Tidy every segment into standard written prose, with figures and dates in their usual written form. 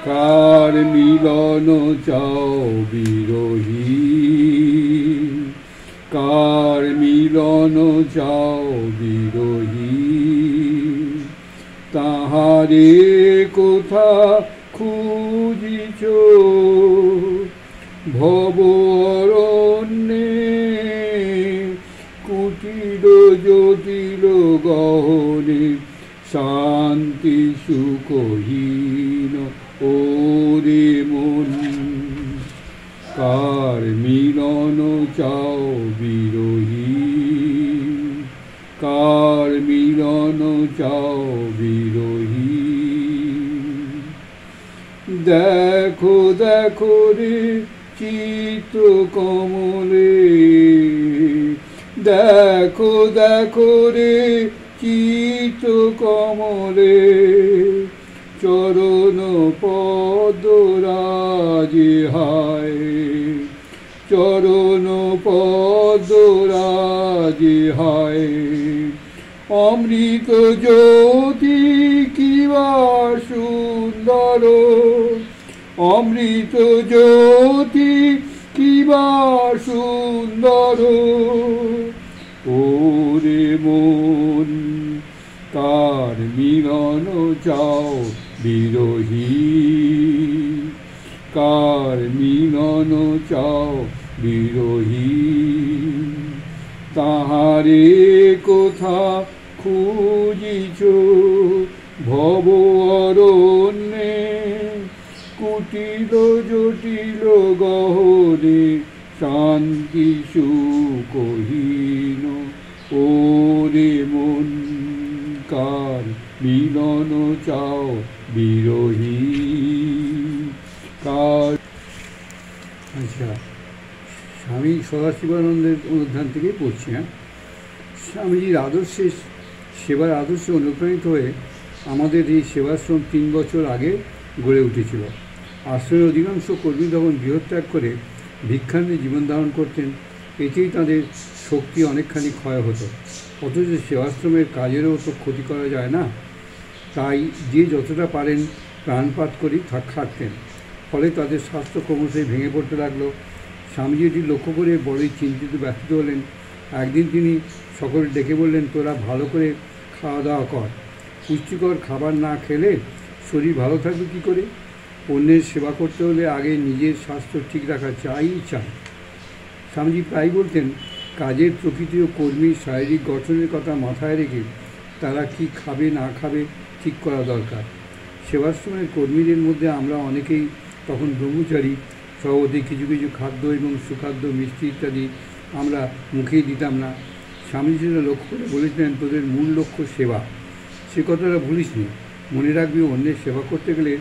কার মিলন চাও বিরহী, কার মিলন চাও বিরহী, তাহারে কোথা খুঁজিছ ভব অরণ্যে, কুটিল জটিল গহনে শান্তি সুখহীন ওরে মন। কার মিলন চাও বিরহী, কার মিলন চাও বিরহী, দেখো দেখো রে চিত্ত কমলে, দেখো দেখো রে চিত্ত কমলে, চরণ পদরাজি হায়, চরণ পদরাজি হায়, অমৃত জ্যোতি কিবা সুন্দর, অমৃত জ্যোতি কিবা সুন্দর ওরে মন। কার মিলন চাও বিরহী, কার মিলন চাও বিরহী, তাহারে কোথা খুঁজিছ ভব অরণ্যে, কুটিল জটিল গহনে শান্তি সুখহীন ওরে মন। কার মিলন চাও বিরহী, কার। আচ্ছা, স্বামী সদাশিবানন্দের অনুধ্যান থেকেই পড়ছি। স্বামীজির আদর্শে, সেবার আদর্শে অনুপ্রাণিত হয়ে আমাদের এই সেবাশ্রম 3 বছর আগে গড়ে উঠেছিল। আশ্রমের অধিকাংশ কর্মী তখন গৃহত্যাগ করে ভিক্ষান্তে জীবন ধারণ করতেন। এতেই তাদের শক্তি অনেকখানি ক্ষয় হতো। অথচ সেবাশ্রমের কাজেরও তো ক্ষতি করা যায় না, তাই যে যতটা পারেন প্রাণপাত করেই খাটতেন। ফলে তাদের স্বাস্থ্য ক্রমশই ভেঙে পড়তে লাগলো। স্বামীজি এটি লক্ষ্য করে বড়ই চিন্তিত ব্যথিত হলেন। একদিন তিনি সকলে ডেকে বললেন, তোরা ভালো করে খাওয়া দাওয়া কর, পুষ্টিকর খাবার না খেলে শরীর ভালো থাকবে কী করে? অন্যের সেবা করতে হলে আগে নিজের স্বাস্থ্য ঠিক রাখা চাই। স্বামীজি প্রায় বলতেন, কাজের প্রকৃতি ও কর্মীর শারীরিক গঠনের কথা মাথায় রেখে তারা কি খাবে না খাবে ঠিক করা দরকার। সেবাশ্রমের কর্মীদের মধ্যে আমরা অনেকেই তখন ব্রহ্মচারী, স্বভাবতই কিছু কিছু খাদ্য এবং সুখাদ্য মিষ্টি ইত্যাদি আমরা মুখেই দিতাম না। স্বামীজি সেটা লক্ষ্য করে বলেছিলেন, তোদের মূল লক্ষ্য সেবা, সে কথাটা ভুলিস নি। মনে রাখবি, অন্যের সেবা করতে গেলে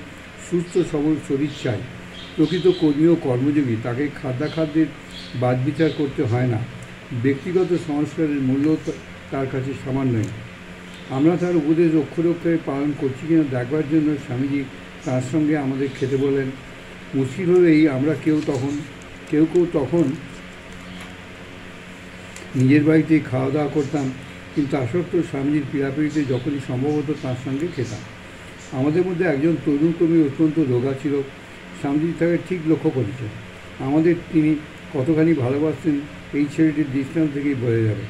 সুস্থ সবল শরীর চাই। প্রকৃত কর্মী ও কর্মযোগী, তাকে খাদ্যাখাদ্যের বাদ বিচার করতে হয় না। ব্যক্তিগত সংস্কারের মূল্য তার কাছে সামান্যই। আমরা তার উপদেশ অক্ষরে অক্ষরে পালন করছি কিনা দেখবার জন্য স্বামীজি তার সঙ্গে আমাদের খেতে বলেন। মুশকিল হলো এই, আমরা কেউ কেউ তখন নিজের বাড়িতেই খাওয়া দাওয়া করতাম, কিন্তু তা সত্ত্বেও স্বামীজির পীড়াপিড়িতে যখনই সম্ভব হতো তার সঙ্গে খেতাম। আমাদের মধ্যে একজন তরুণ কর্মী অত্যন্ত রোগা ছিল। স্বামীজি তাকে ঠিক লক্ষ্য করেছেন। আমাদের তিনি কতখানি ভালোবাসতেন এই ছেলেটির দৃষ্টান্ত থেকেই বোঝা যাবে।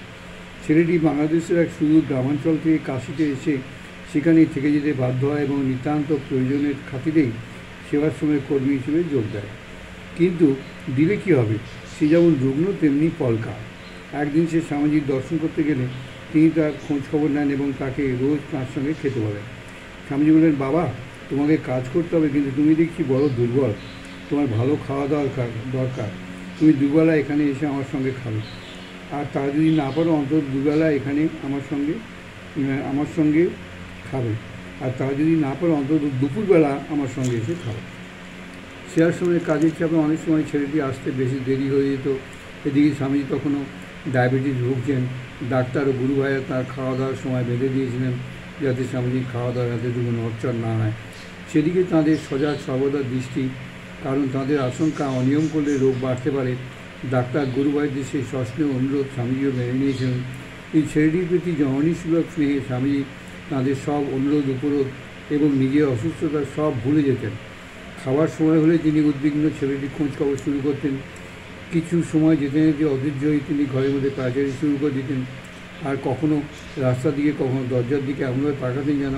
ছেলেটি বাংলাদেশের এক সুদূর গ্রামাঞ্চল থেকে কাশিতে এসে সেখানেই থেকে যেতে বাধ্য হয় এবং নিতান্ত প্রয়োজনের খাতিরেই সেবাশ্রমের কর্মী হিসেবে যোগ দেয়। কিন্তু দিলে কী হবে, সে যেমন রুগ্ন তেমনি পলকা। একদিন সে স্বামীজির দর্শন করতে গেলে তিনি তার খোঁজ খবর নেন এবং তাকে রোজ তাঁর সঙ্গে খেতে বলেন। স্বামীজি বললেন, বাবা, তোমাকে কাজ করতে হবে, কিন্তু তুমি দেখছি বড় দুর্বল, তোমার ভালো খাওয়া দাওয়া দরকার। তুমি দুবেলা এখানে এসে আমার সঙ্গে খাবে, আর তা যদি না পারো অন্তত দুবেলা এখানে আমার সঙ্গে খাবে, আর তা যদি না পারো অন্তত দুপুরবেলা আমার সঙ্গে এসে খাবে। শেয়ার সময় কাজের চাপে অনেক সময় ছেলেটি আসতে বেশি দেরি হয়ে যেত। এদিকে স্বামীজি তখনও ডায়াবেটিস ভুগছেন। ডাক্তার ও গুরু ভাইয়া তার খাওয়া দাওয়ার সময় বেঁধে দিয়েছিলেন যাতে স্বামীজির খাওয়া দাওয়ার এতটুকু নড়চড় না হয়। সেদিকে তাঁদের সজাগ সর্বদা দৃষ্টি, কারণ তাঁদের আশঙ্কা অনিয়ম করলে রোগ বাড়তে পারে। ডাক্তার গুরু ভাইদের সেই সস্নেহ অনুরোধ স্বামীজিও মেনে নিয়েছিলেন। এই ছেলেটির প্রতি জননীসুলভ স্নেহে স্বামীজি তাঁদের সব অনুরোধ উপরোধ এবং নিজের অসুস্থতা সব ভুলে যেতেন। খাওয়ার সময় হলে তিনি উদ্বিগ্ন ছেলেটির খোঁজ খবর শুরু করতেন। কিছু সময় যেতে যেতে অধৈর্য হয়ে তিনি ঘরের মধ্যে কাজের শুরু করে দিতেন। আর কখনো রাস্তার দিকে, কখনো দরজার দিকে এমনভাবে তাকাতেন যেন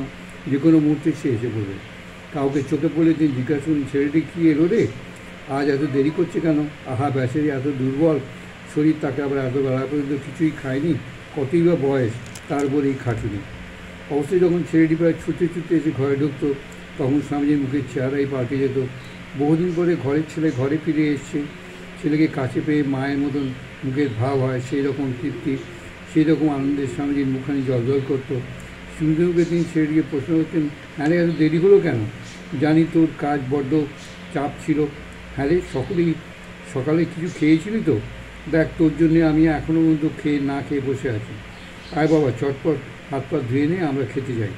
যে কোনো মুহূর্তে সে এসে পড়বে। কাউকে চোখে পড়লে তিনি জিজ্ঞাসা করলেন, ছেলেটি কী এলো রে, আজ এত দেরি করছে কেন? আহা বেচারি এত দুর্বল শরীর, তাকে আবার এত বেলা পর্যন্ত কিছুই খায়নি, কতই বা বয়স, তার উপর এই খাটুনি। অবশ্যই যখন ছেলেটি প্রায় ছুটে ছুটে এসে ঘরে ঢুকতো তখন স্বামীজির মুখের চেহারাই পাল্টে যেত। বহুদিন পরে ঘরের ছেলে ঘরে ফিরে এসছে, ছেলেকে কাছে পেয়ে মায়ের মতন মুখের ভাব হয়, সেই রকম তৃপ্তি, সেই রকম আনন্দের স্বামীজির মুখখানি জলজল করতো। শুনতে মুখে তিনি ছেলেটিকে প্রশ্ন করতেন, হ্যাঁ রে, এত দেরি হলো কেন? জানি তোর কাজ বড্ড চাপ ছিল। হ্যাঁ রে, সকালে কিছু খেয়েছিলি তো? দেখ, তোর জন্যে আমি এখনও পর্যন্ত না খেয়ে বসে আছি। আয় বাবা, চটপট হাত পা ধুয়ে নে, আমরা খেতে যাই।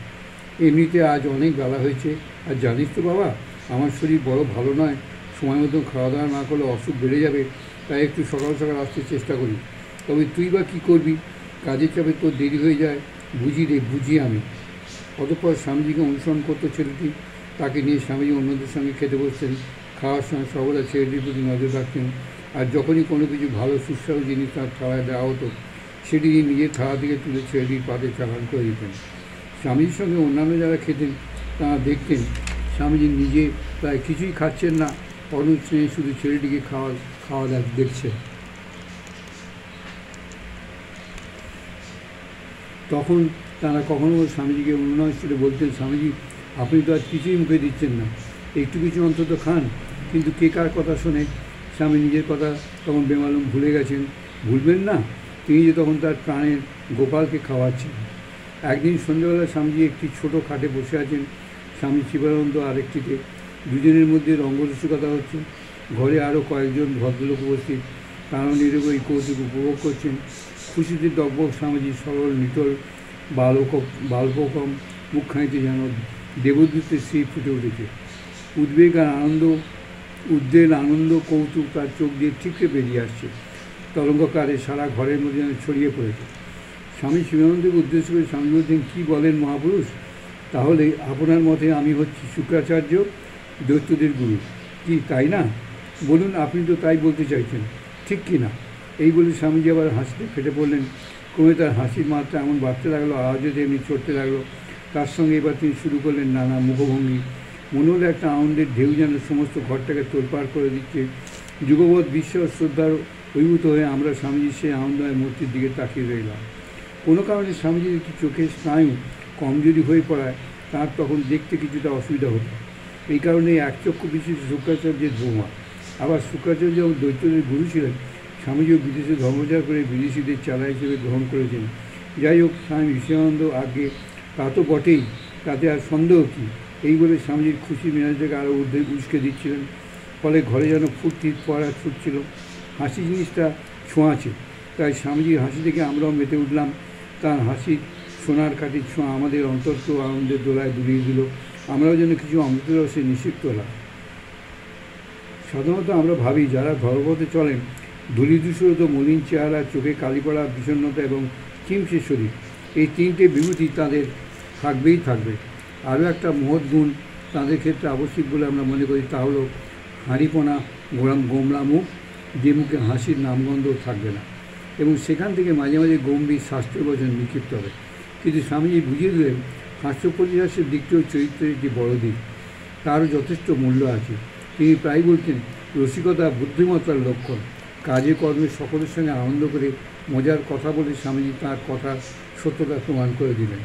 এমনিতে আজ অনেক বেলা হয়েছে, আর জানিস তো বাবা, আমার শরীর বড় ভালো নয়, সময় মতো খাওয়া দাওয়া না করলে অসুখ বেড়ে যাবে, তাই একটু সকাল সকাল আসতে চেষ্টা করি। তবে তুই বা কী করবি, কাজের চাপে তোর দেরি হয়ে যায়, বুঝি রে, বুঝি আমি। অতঃপর স্বামীজিকে অনুসরণ করতো ছেলেটি, তাকে নিয়ে স্বামীজি অন্যদের সঙ্গে খেতে বসতেন। খাওয়ার সময় সর্বদা ছেলেটির প্রতি নজর রাখতেন, আর যখনই কোনো কিছু ভালো সুস্বাদু জিনিস তার থালায় দেওয়া হতো সেটি নিজের থালা থেকে তুলে ছেলেটির পাতে চালান করে দিতেন। স্বামীজির সঙ্গে অন্যান্য যারা খেতেন তারা দেখতেন স্বামীজি নিজে প্রায় কিছুই খাচ্ছেন না, অনুস্নেহে শুধু ছেলেটিকে খাওয়া দেখছে। তখন তারা কখনো স্বামীজিকে অনুনয় করে বলতেন, স্বামীজি আপনি তো আজ কিছুই মুখে দিচ্ছেন না, একটু কিছু অন্তত খান। কিন্তু কে কার কথা শোনে? স্বামী নিজের কথা তখন বেমালুম ভুলে গেছেন। ভুলবেন না, তিনি যে তখন তার প্রাণের গোপালকে খাওয়াচ্ছেন। একদিন সন্ধ্যেবেলা স্বামীজি একটি ছোটো খাটে বসে আছেন, স্বামী শিবানন্দ আরেকটিতে। দুজনের মধ্যে রঙ্গরসিকতা হচ্ছে। ঘরে আরও কয়েকজন ভদ্রলোক উপস্থিত, তারা নীরবে এই কৌতুক উপভোগ করছেন। খুশিতে দগ্ধ স্বামীজি সরল নিটল বাল্যকম মুখখানিতে যেন দেবদূতের শ্রী ফুটে উঠেছে। উদ্বেগ আনন্দ কৌতুক তার চোখ দিয়ে ঠিকরে বেরিয়ে আসছে, তরঙ্গকারে সারা ঘরের মধ্যে যেন ছড়িয়ে পড়েছে। স্বামী শিবানন্দকে উদ্দেশ্য করে স্বামী বলছেন, কী বলেন মহাপুরুষ, তাহলে আপনার মতে আমি হচ্ছি শুক্রাচার্য, দৈত্যদের গুরু, কি তাই না? বলুন, আপনি তো তাই বলতে চাইছেন, ঠিক কি না? এই বলে স্বামীজি আবার হাসতে ফেটে পড়লেন। ক্রমে তার হাসির মাত্রা এমন বাড়তে লাগলো, আওয়াজও তেমনি চড়তে লাগলো। তার সঙ্গে এবার তিনি শুরু করলেন নানা মুখভঙ্গি। মনে হলো একটা আনন্দের ঢেউ যেন সমস্ত ঘরটাকে তোলপাড় করে দিচ্ছে। যুগবৎ বিশ্বাস শ্রদ্ধার অভিভূত হয়ে আমরা স্বামীজির সেই আনন্দময় মূর্তির দিকে তাকিয়ে রইলাম। কোনো কারণে স্বামীজির একটি চোখের স্নায়ু কমজোরি হয়ে পড়ায় তার তখন দেখতে কিছুটা অসুবিধা হতো। এই কারণে একচক্ষু বিশিষ্ট শুক্রাচার্যের বৌমা। আবার শুক্রাচার্য যেমন দৈত্যদের গুরু ছিলেন, স্বামীজিও বিদেশে ধর্মচার করে বিদেশিদের চালা হিসেবে গ্রহণ করেছেন। যাই হোক, স্বামী বিশ্বনানন্দ আগে তা তো বটেই, তাতে আর সন্দেহ কী, এই বলে স্বামীজির খুশি মেজাজটাকে আরও ঊর্ধ্বে উস্কে দিচ্ছিলেন। ফলে ঘরে যেন ফুর্তির পড়া ছুটছিল। হাসি জিনিসটা ছোঁয়াছে, তাই স্বামীজির হাসি থেকে আমরাও মেতে উঠলাম। তার হাসির সোনার কাঠির ছোঁয়া আমাদের অন্তর্ক আনন্দের দোলায় দুলিয়ে দিল। আমরাও যেন কিছু অমৃতরসে নিষিক্ত হলাম। সাধারণত আমরা ভাবি যারা ধর্মপথে চলেন, ধূলিধূসরত মলিন চেহারা, চোখে কালিপড়া বিষণ্ণতা এবং চিমসে শরীর, এই তিনটে বিভূতি তাদের থাকবেই থাকবে। আরও একটা মহৎ গুণ তাদের ক্ষেত্রে আবশ্যিক বলে আমরা মনে করি, তা হলো হাঁড়িপোনা গোমলা মুখ, যে মুখে হাসির নামগন্ধ থাকবে না, এবং সেখান থেকে মাঝে মাঝে গম্ভীর শাস্ত্রীয় বচন নিক্ষিপ্ত হবে। কিন্তু স্বামীজি বুঝিয়ে দিলেন, হাস্য পরিহাসের দিকটিও চরিত্রের একটি বড় দিক, তারও যথেষ্ট মূল্য আছে। তিনি প্রায় বলতেন, রসিকতা বুদ্ধিমত্তার লক্ষণ। কাজে কর্মে সকলের সঙ্গে আনন্দ করে মজার কথা বলে স্বামীজি তাঁর কথার সত্যতা প্রমাণ করে দিলেন।